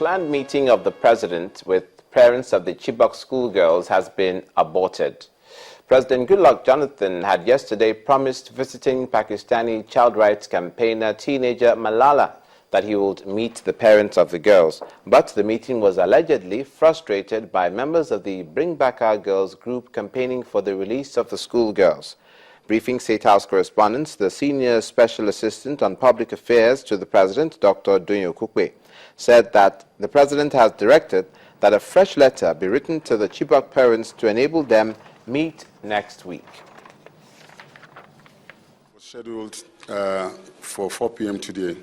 planned meeting of the president with parents of the Chibok schoolgirls has been aborted. President Goodluck Jonathan had yesterday promised visiting Pakistani child rights campaigner teenager Malala that he would meet the parents of the girls. But the meeting was allegedly frustrated by members of the Bring Back Our Girls group campaigning for the release of the schoolgirls. Briefing State House correspondents, the Senior Special Assistant on Public Affairs to the President, Dr. Dunyo Kukwe, said that the President has directed that a fresh letter be written to the Chibok parents to enable them meet next week. It was scheduled for 4 p.m. today.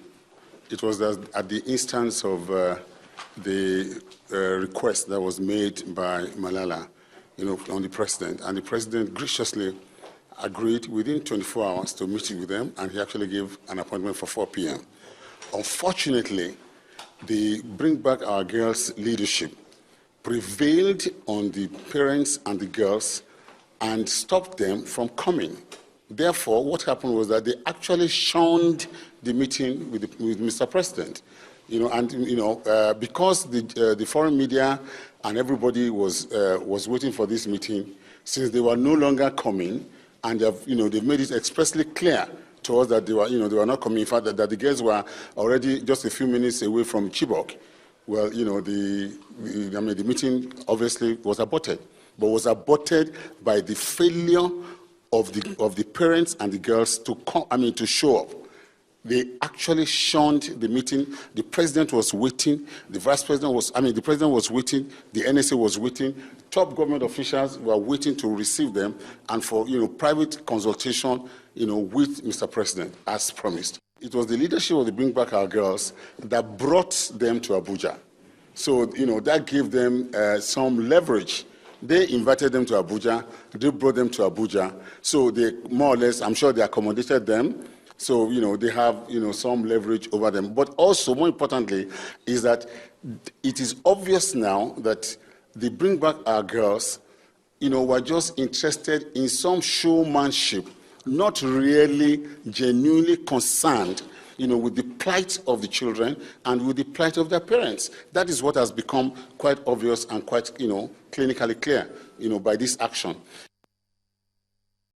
It was at the instance of the request that was made by Malala, on the President, and the President graciously agreed within 24 hours to meet with them, and he actually gave an appointment for 4 p.m. Unfortunately, the Bring Back Our Girls leadership prevailed on the parents and the girls and stopped them from coming. Therefore, what happened was that they actually shunned the meeting with Mr. President. Because the foreign media and everybody was waiting for this meeting, since they were no longer coming, and they've made it expressly clear to us that they were not coming. In fact, that the girls were already just a few minutes away from Chibok. Well, the meeting obviously was aborted, but was aborted by the failure of the parents and the girls to show up. They actually shunned the meeting. The president was waiting. The president was waiting. The NSA was waiting. Top government officials were waiting to receive them and for private consultation with Mr. President as promised. It was the leadership of the Bring Back Our Girls that brought them to Abuja. So that gave them some leverage. They invited them to Abuja. They brought them to Abuja. So they more or less, I'm sure they accommodated them. So, they have, some leverage over them. But also, more importantly, is that it is obvious now that the Bring Back Our Girls, were just interested in some showmanship, not really genuinely concerned, with the plight of the children and with the plight of their parents. That is what has become quite obvious and quite, clinically clear, by this action.